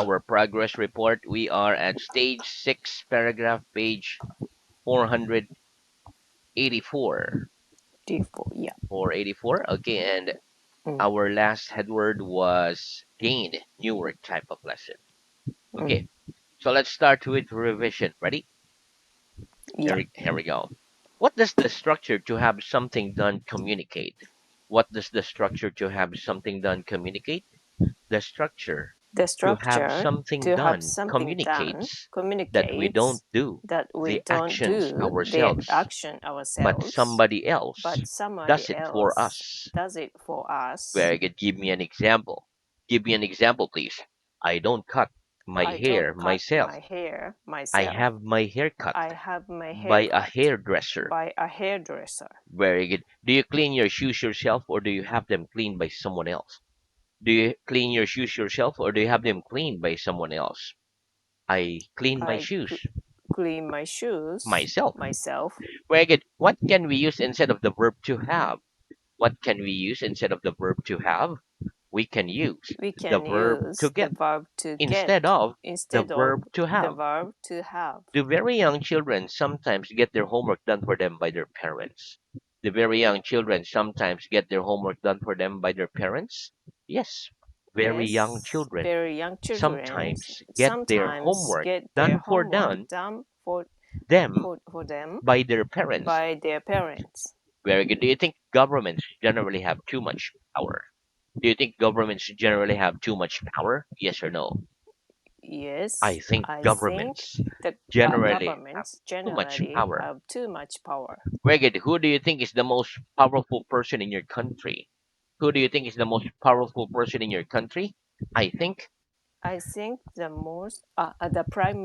our progress report. We are at stage 6, paragraph page 484. Default, yeah. 484. Okay, and Mm, our last headword was gain, new word type of lesson. mm, Okay, so let's start with revision. Ready? yeah. Here we go. What does the structure to have something done communicate? What does the structure to have something done communicate? The structure The to have structure something to have done something done communicates that we don't communicates do that we the don't actions do the ourselves, action but ourselves, somebody else but somebody does it for else us. does it for us. Very good. Give me an example. Give me an example, please. I don't cut my I don't hair cut myself. my hair I myself. have my hair cut I have my hair by a cut hairdresser. by a hairdresser. Very good. Do you clean your shoes yourself or do you have them cleaned by someone else? Do you clean your shoes yourself or do you have them cleaned by someone else? I clean my I shoes clean my shoes myself. myself. Very good. What can we use instead of the verb to have? What can we use instead of the verb to have? We can use We the can verb to use the get verb to get instead of the instead of verb to the have. verb to have. Do very young children sometimes get their homework done for them by their parents? Do very young children sometimes get their homework done for them by their parents? Yes. Very young Yes, children very young children sometimes get their sometimes homework get their done for homework done done them for them by their parents. by their parents. Very good. Do you think governments generally have too much power? Do you think governments generally have too much power? Yes or no? I Yes, think I think governments the generally have governments too much generally power. have too much power. Very good. Who do you think is the most powerful person in your country? Who do you think is the most powerful person in your country? I think I think the prime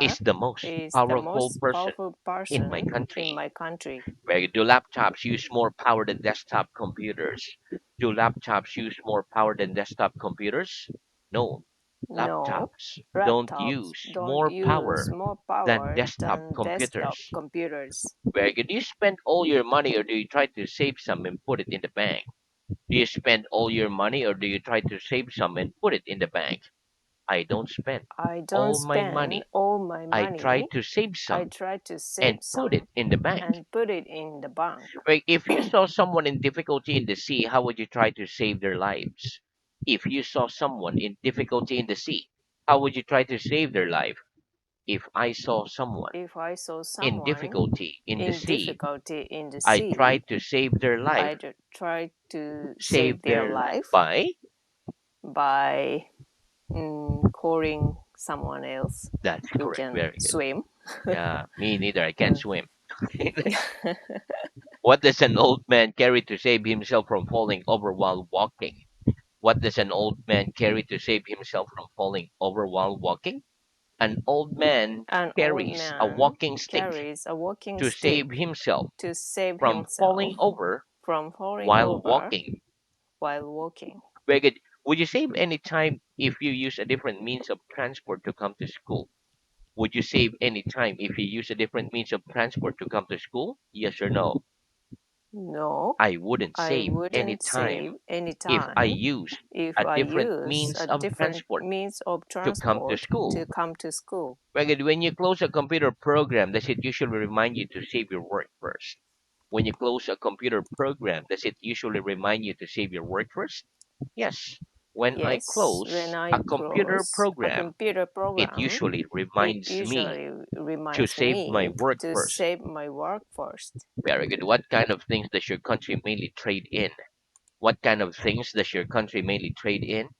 is minister the most is the powerful most person powerful in my person in country. my country. Very good. Do laptops use more power than desktop computers? Do laptops use more power than desktop computers? No. No, Laptops don't laptops use don't more use power more than power desktop than desktop computers. computers. Very good. Do you spend all your money or do you try to save some and put it in the bank? Do you spend all your money or do you try to save some and put it in the bank? I don't spend I don't all my spend money. all my I try money. to save I some try to save and put it some in the bank. and put it in the bank. Like if you saw someone in difficulty in the sea, how would you try to save their lives? If you saw someone in difficulty in the sea, how would you try to save their life? If I saw someone If I saw in someone difficulty in the in sea, difficulty in the I try sea, to save their life. I'd try to Save save their their life life by by calling someone else that's who correct. can Very good. swim. Yeah, me neither. I can't Mm. swim. What does an old man carry to save himself from falling over while walking? What does an old man carry to save himself from falling over while walking? An old man An old carries a man walking stick carries a walking to save stick himself to save from falling himself over from falling while over walking. while walking. Very good. Would you save any time if you use a different means of transport to come to school? Would you save any time if you use a different means of transport to come to school? Yes or no? No, I wouldn't I save any wouldn't time save any if I time use if a I different use means a of different transport means of to come to transport school. to come to school. Very good. When you close a computer program, does it usually remind you to save your work first? When you close a computer program, does it usually remind you to save your work first? Yes. When I Yes, when close I a computer close a program, computer it program, usually it reminds me usually to reminds save my me work to first. save my work first. Very good. What kind of things does your country mainly trade in? What kind of things does your country mainly trade in?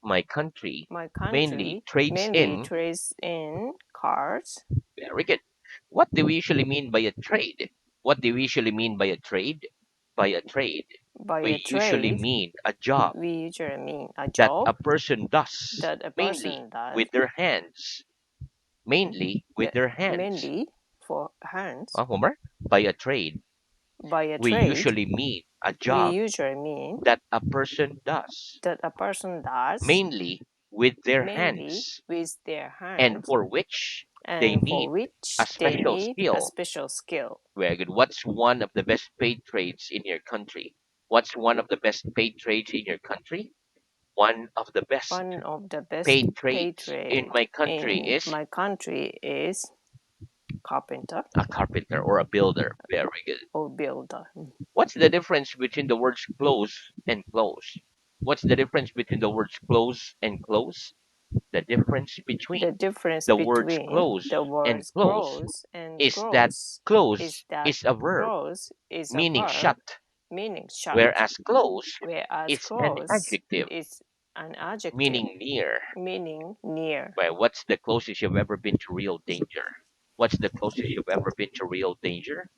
My country My mainly country trades mainly in. trades in cars. Very good. What do we usually mean by a trade? What do we usually mean by a trade? By a trade, By a we usually trade, mean a job we usually mean a that job a person does that a mainly person does with their hands. Mainly with that their hands. mainly for hands. Homer? By a trade, By a we trade, usually mean a we job usually mean that a person does that a person does mainly with their mainly hands with their and hands for which they and for need a which they special need a skill. special skill. Very good. What's one of the best paid trades in your country? What's one of the best paid trades in your country? One of the best One of the best paid paid trades in trade my country in is my country is carpenter a carpenter or a builder. Very good. or builder. What's the difference between the words close and close? What's the difference between the words close and close? The difference between The difference the words between close the and words close close and is that close is close that is a verb close is a meaning verb shut, meaning shut, whereas close whereas is an close adjective is an adjective meaning near. meaning near. Well, what's the closest you've ever been to real danger? What's the closest you've ever been to real danger?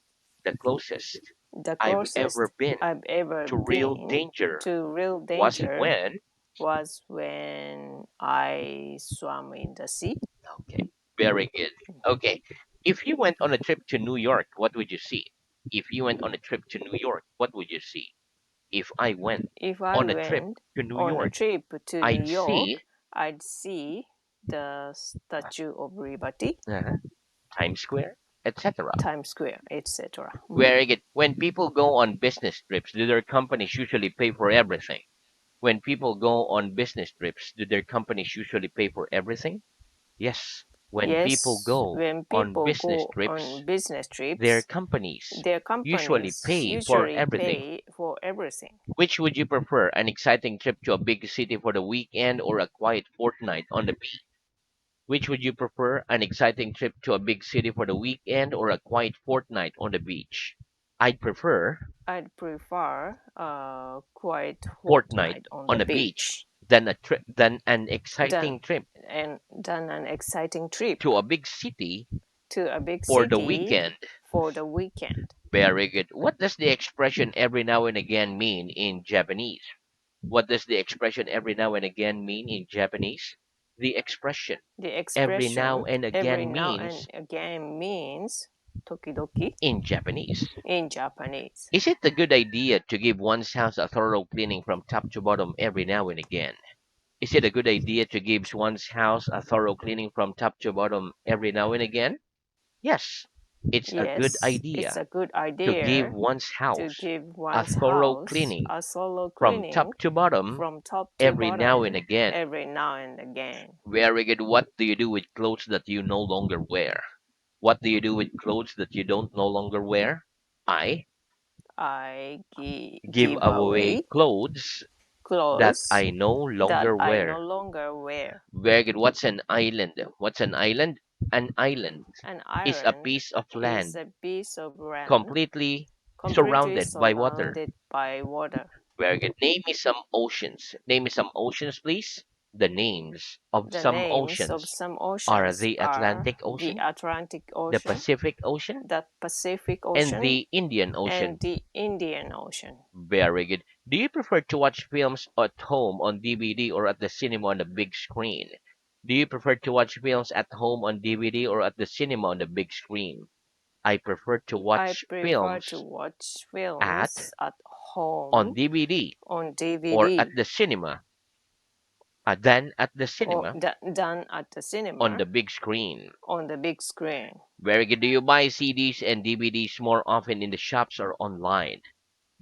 The closest The I've closest ever been I've ever to real been danger to real was danger when. was when I swam in the sea. Okay, very good. Okay, if you went on a trip to New York, what would you see? If you went on a trip to New York, what would you see? If I went If I on a trip went to New on a York, trip to New I'd York, see I'd see the Statue of Liberty, uh, Times Square, etc. Times Square, etc. Very good. When people go on business trips, do their companies usually pay for everything? When people go on business trips, do their companies usually pay for everything? Yes. When people Yes, go when on people business go trips, on business their trips, companies their usually companies pay for usually everything. pay for everything. Which would you prefer, an exciting trip to a big city for the weekend or a quiet fortnight on the beach? Which would you prefer, an exciting trip to a big city for the weekend or a quiet fortnight on the beach? I'd prefer I'd prefer a quiet fortnight fortnight on on the the beach beach than an than exciting trip than an exciting trip to a big city to a big for the city weekend. for the weekend. Very good. What does the expression every now and again mean in Japanese? What does the expression every now and again mean in Japanese? The expression The every now expression and every again now and means again means tokidoki in Japanese. in Japanese. Is it a good idea to give one's house a thorough cleaning from top to bottom every now and again? Is it a good idea to give one's house a thorough cleaning from top to bottom every now and again? Yes, it's a good Yes, it's idea a good to give idea one's to house give a one's thorough house cleaning a solo from cleaning top to bottom from top to every now and bottom again. every now and again. Very good. What do you do with clothes that you no longer wear? What do you do with clothes that you don't no longer wear? I give Give away away clothes that clothes I no that longer I no wear. longer wear. Very good. What's an island? What's an island? An island An is a island piece of is land a piece of land completely completely surrounded by water. surrounded by water. Very good. Name me some oceans. Name me some oceans, please. The names of The some names of oceans some are oceans the are Atlantic the Ocean, Atlantic the Ocean, Pacific Ocean, the Pacific and Ocean, the Indian and Ocean. the Indian Ocean. Very good. Do you prefer to watch films at home on DVD or at the cinema on the big screen? Do you prefer to watch films at home on DVD or at the cinema on the big screen? I prefer to I watch prefer to films watch at films at on home DVD on or at DVD the cinema than at the or cinema done at the on the cinema big screen. on the big screen. Very good. Do you buy CDs and DVDs more often in the shops or online?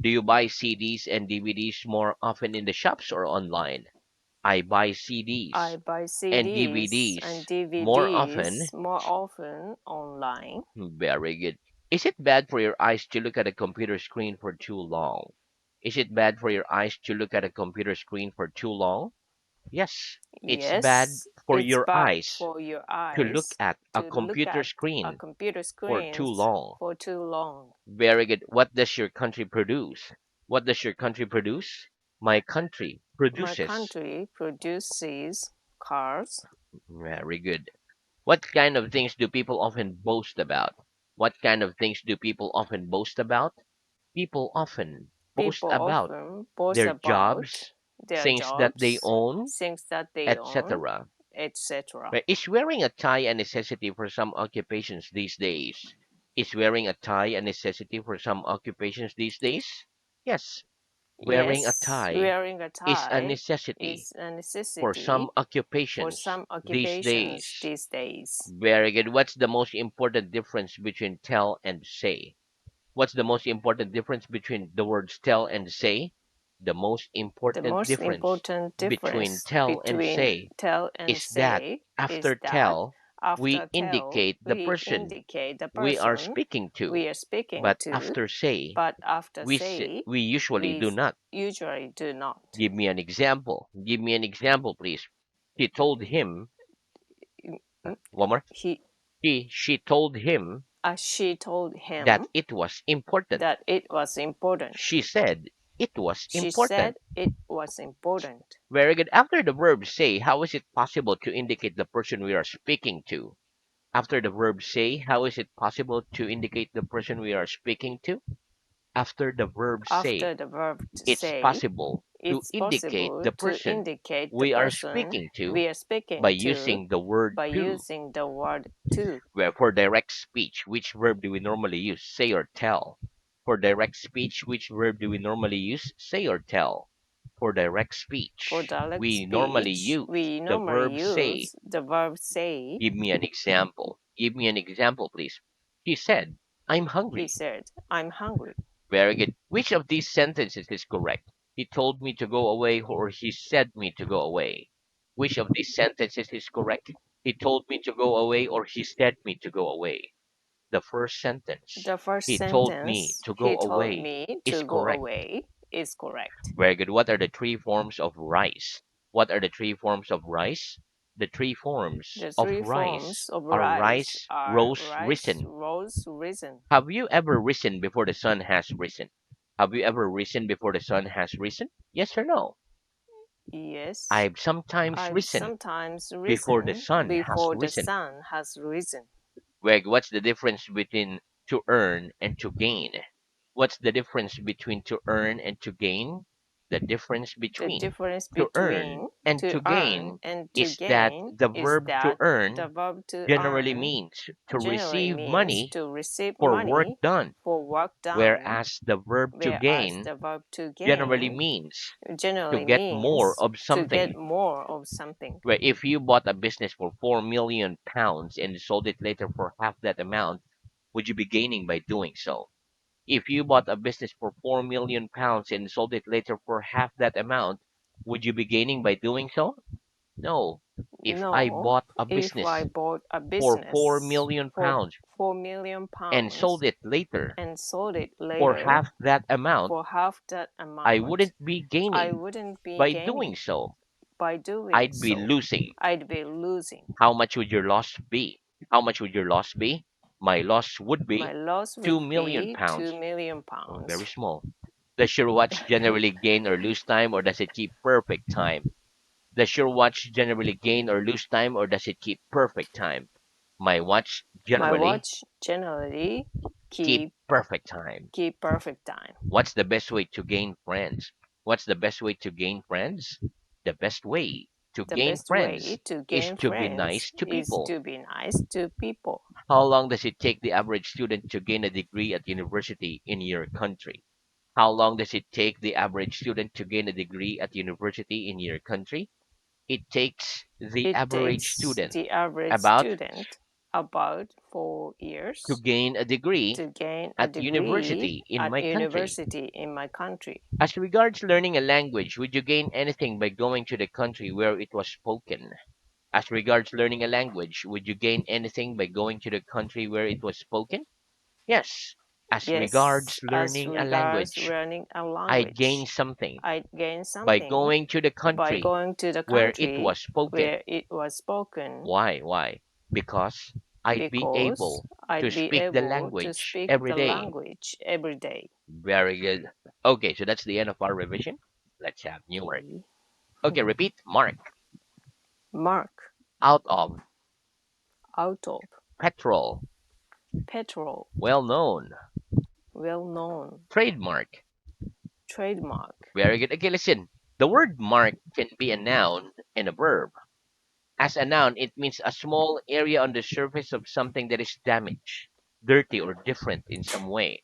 Do you buy CDs and DVDs more often in the shops or online? I buy I CDs buy and CDs and DVDs more often. DVDs more often online. Very good. Is it bad for your eyes to look at a computer screen for too long? Is it bad for your eyes to look at a computer screen for too long? Yes, it's bad Yes, for it's your bad eyes for your to look eyes at a to look computer at a screen computer for too screens long. for too long. Very good. What does your country produce? What does your country produce? My country My produces. country produces cars. Very good. What kind of things do people often boast about? What kind of things do people often boast about? People often boast People about often boast their about jobs, their things that they jobs, own, things that they own, etc. etc. Right? Is wearing a tie a necessity for some occupations these days? Is wearing a tie a necessity for some occupations these days? Yes, wearing a Yes, tie wearing a is a tie necessity is a for some necessity for occupations some these occupations days. these days. Very good. What's the most important difference between tell and say? What's the most important difference between the words tell and say? The most The important most difference important between difference tell and between say tell and is that say is after that tell, we after tell, indicate the we person indicate the we are person speaking to, we are speaking but to, after say, but after say, we usually we do not. usually do not. Give me an example. Give me an example, please. She told him, Mm, one more. He, She told him she told that him it was important. that it was important. She said it was She important. said it was important. Very good. After the verb say, how is it possible to indicate the person we are speaking to? After the verb say, how is it possible to indicate the person we are speaking to? After the verb say, After the verb to it's say, possible to it's indicate possible the to person indicate the we are person speaking to we are by speaking to using the word by to. using the word to. Where for direct speech, which verb do we normally use? Say or tell. For direct speech, which verb do we normally use? Say or tell. For direct For speech, direct we normally speech, use we the normally verb say. use the verb say. Give me an example. Give me an example, please. He said, I'm He hungry. said, I'm hungry. Very good. Which of these sentences is correct? He told me to go away or he said me to go away. Which of these sentences is correct? He told me to go away or he said me to go away. The first sentence, The first he told me sentence, to he go told away, me is to go correct. away, is correct. Very good. What are the three forms of rice? What are the three forms of rice? The three forms The of three rice forms of are rice rice, are rose, rice, risen. rose, risen. Have you ever risen before the sun has risen? Have you ever risen before the sun has risen? Yes or no? Yes, I've sometimes I've risen sometimes before the risen sun has before the risen. sun has risen. Greg, what's the difference between to earn and to gain? What's the difference between to earn and to gain? The difference The between difference to earn between and to to earn gain and to is that gain the is verb to that the earn verb to generally earn means to generally receive means money to receive for work money done, for work done, whereas the verb to whereas gain the verb to generally gain means to generally get more means of to something. get more of something. Where if you bought a business for £4 million and sold it later for half that amount, would you be gaining by doing so? If you bought a business for £4 million and sold it later for half that amount, would you be gaining by doing so? No. If I No, bought a if I business bought a for four business million for pounds 4 million and sold pounds it later and sold it for later half that amount, for half that I amount, wouldn't be I gaining wouldn't be by doing gaining. so. By doing I'd be so, losing. I'd be losing. How much would your loss be? How much would your loss be? My loss would My be loss two would million be pounds. 2 million Oh, pounds. very small. Does your watch generally gain or lose time, or does it keep perfect time? Does your watch generally gain or lose time, or does it keep perfect time? My watch My generally watch generally keep keep perfect time. keep perfect time. What's the best way to gain friends? What's the best way to gain friends? The best way to The gain best friends way to is gain to be friends nice to is people. to be nice to people. How long does it take the average student to gain a degree at university in your country? How long does it take the average student to gain a degree at university in your country? It takes the It average takes student the average about student about four to years gain a degree to gain a at degree university in at my country. university in my country. As regards learning a language, would you gain anything by going to the country where it was spoken? As regards learning a language, would you gain anything by going to the country where it was spoken? Yes. As Yes, regards as learning a regards language, learning a I'd gain language, something I gain by something going to the by country going to the where it country was spoken. where it was spoken Why? Why? Because I'd be because able to I'd be speak the able to language speak every the day. language every day. Very good. Okay, so that's the end of our revision. Let's have new word. Okay. Okay, repeat. Mark. Mark, Out of. out of, Petrol. petrol, Well known. well known, Trademark. trademark. Very good. Okay, listen. The word mark can be a noun and a verb. As a noun, it means a small area on the surface of something that is damaged, dirty, or different in some way.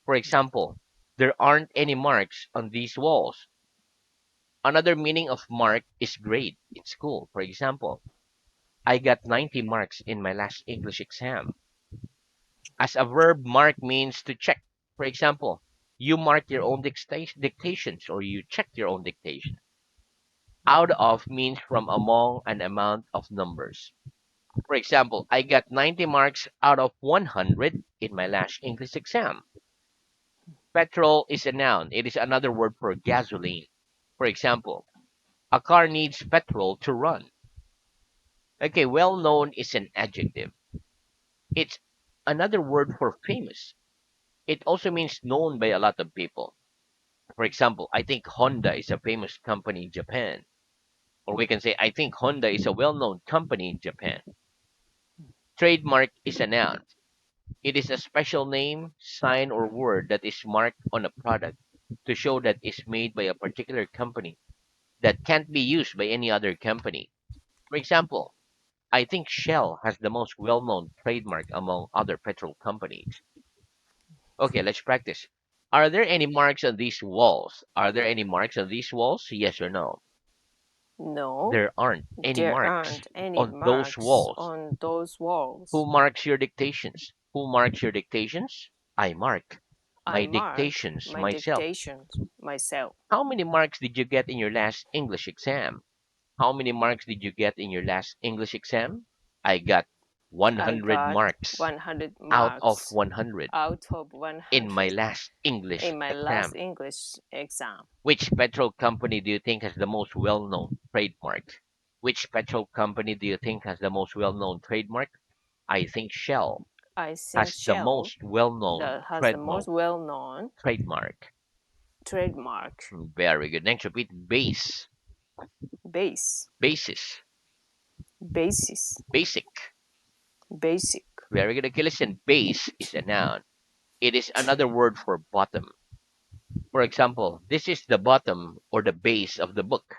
For example, there aren't any marks on these walls. Another meaning of mark is grade in school. For example, I got 90 marks in my last English exam. As a verb, mark means to check. For example, You mark your own dictations, or you check your own dictation. Out of means from among an amount of numbers. For example, I got 90 marks out of 100 in my last English exam. Petrol is a noun. It is another word for gasoline. For example, a car needs petrol to run. Okay, well known is an adjective. It's another word for famous. It also means known by a lot of people. For example, I think Honda is a famous company in Japan. Or we can say, I think Honda is a well known company in Japan. Trademark is a noun. It is a special name, sign, or word that is marked on a product to show that it's made by a particular company that can't be used by any other company. For example, I think Shell has the most well known trademark among other petrol companies. Okay, let's practice. Are there any marks on these walls? Are there any marks on these walls? Yes or no? No, There aren't any there marks aren't any on those marks walls. on those Who walls. marks your dictations? Who marks your dictations? I mark I my mark dictations my myself. dictations myself. How many marks did you get in your last English exam? How many marks did you get in your last English exam? I got I 100 got marks 100 out of marks 100 out of in my 100 last English in my last exam. English exam. Which petrol company do you think has the most well-known trademark? Which petrol company do you think has the most well-known trademark? I think Shell I think has the Shell most well-known that has the most well-known trademark. trademark. Very good. Next, repeat base, Base, basis, basis, basic. basic. Very good. Okay, listen. Base is a noun. It is another word for bottom. For example, this is the bottom or the base of the book.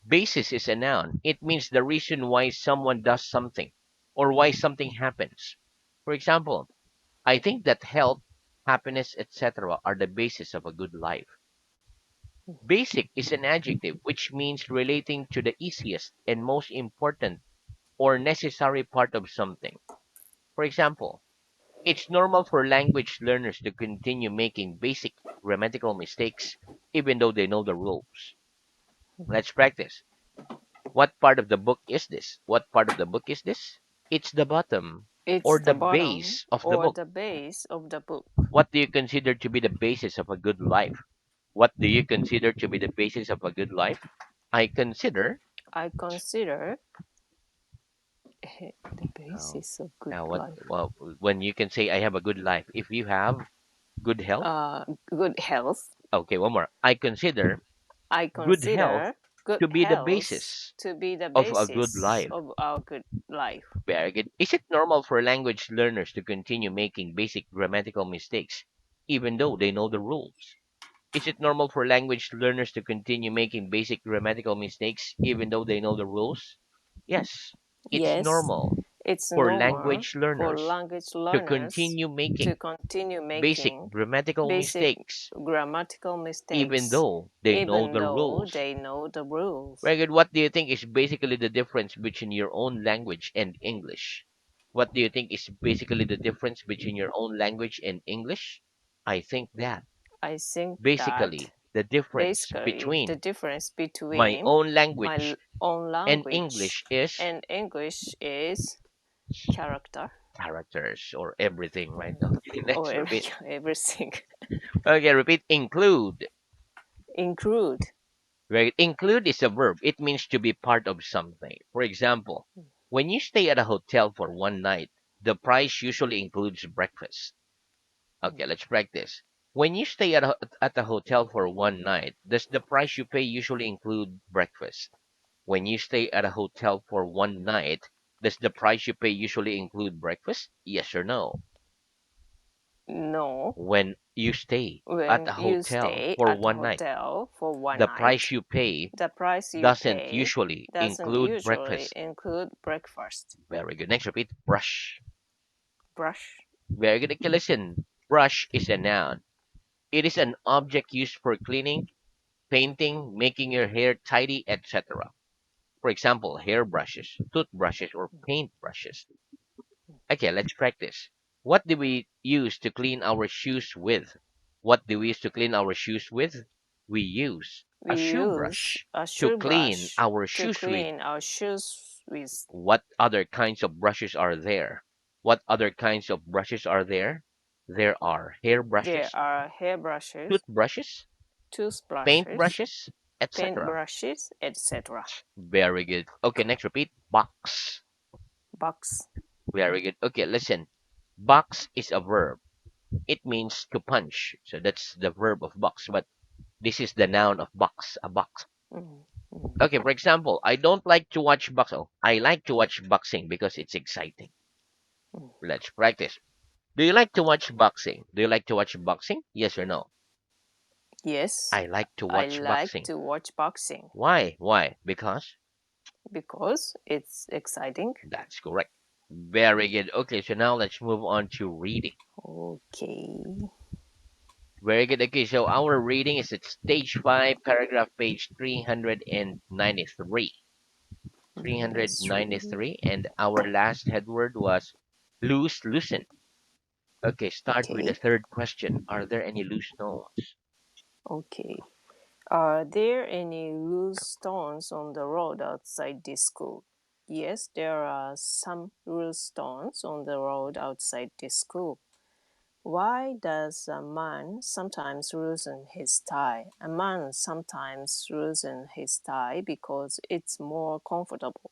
Basis is a noun. It means the reason why someone does something or why something happens. For example, I think that health, happiness, etc. are the basis of a good life. Basic is an adjective which means relating to the easiest and most important or necessary part of something. For example, it's normal for language learners to continue making basic grammatical mistakes even though they know the rules. Let's practice. What part of the book is this? What part of the book is this? It's the bottom It's or the the bottom base of the or book. the base of the book. What do you consider to be the basis of a good life? What do you consider to be the basis of a good life? I consider I consider the uh, basis of good life. when you can say I have a good life. If you have good health, Good health. okay, one more. I consider I good health consider good to be the health basis to be the of a good basis life. of our good life. Very good. Is it normal for language learners to continue making basic grammatical mistakes even though they know the rules? Is it normal for language learners to continue making basic grammatical mistakes even though they know the rules? Yes, it's Yes, normal it's for normal language for learners language to learners continue to making continue basic making grammatical basic mistakes grammatical even mistakes, though they know even the though rules. they know the rules. Very good. What do you think is basically the difference between your own language and English? What do you think is basically the difference between your own language and English? I think that I think that basically the difference basically the between difference my between own my language own and language English is and English is character characters or everything, right? Okay, or let's repeat. everything. Okay, repeat. Include. Include. Right? Include is a verb. It means to be part of something. For example, when you stay at a hotel for one night, the price usually includes breakfast. Okay, let's practice. When you stay at a hotel for one night, does the price you pay usually include breakfast? When you stay at a hotel for one night, does the price you pay usually include breakfast? Yes or no? No. When you stay at When a you hotel stay for at a one night, hotel for one the price night, you pay the price you doesn't pay usually doesn't include usually breakfast. include breakfast. Very good. Next, repeat. Brush. Brush. Very good. Okay, listen. Brush is a noun. It is an object used for cleaning, painting, making your hair tidy, etc. For example, hair brushes, toothbrushes, or paint brushes. Okay, let's practice. What do we use to clean our shoes with? What do we use to clean our shoes with? We use a We shoe use brush a to shoe clean brush our to shoes with. clean our shoes with. What other kinds of brushes are there? What other kinds of brushes are there? There are hair There brushes, are hairbrushes, toothbrushes, paint toothbrushes, brushes, etc. paintbrushes, etc. Very good. Okay, next repeat. Box. Box. Very good. Okay, listen. Box is a verb. It means to punch. So that's the verb of box. But this is the noun of box, a box. Mm, mm, Okay, for example, I don't like to watch boxing. I like to watch boxing because it's exciting. mm. Let's practice. Do you like to watch boxing? Do you like to watch boxing? Yes or no? Yes, I like to I watch like boxing. to watch boxing Why? Why? Because because it's exciting. that's correct. Very good. Okay, so now let's move on to reading. Okay. Very good. Okay, so our reading is at stage 5, paragraph page 393. Let's read. 393, and our last headword was loose, loosen. Okay, start with the Okay. third question. Are there any loose stones? Okay. Are there any loose stones on the road outside this school? Yes, there are some loose stones on the road outside this school. Why does a man sometimes loosen his tie? A man sometimes loosen his tie because it's more comfortable.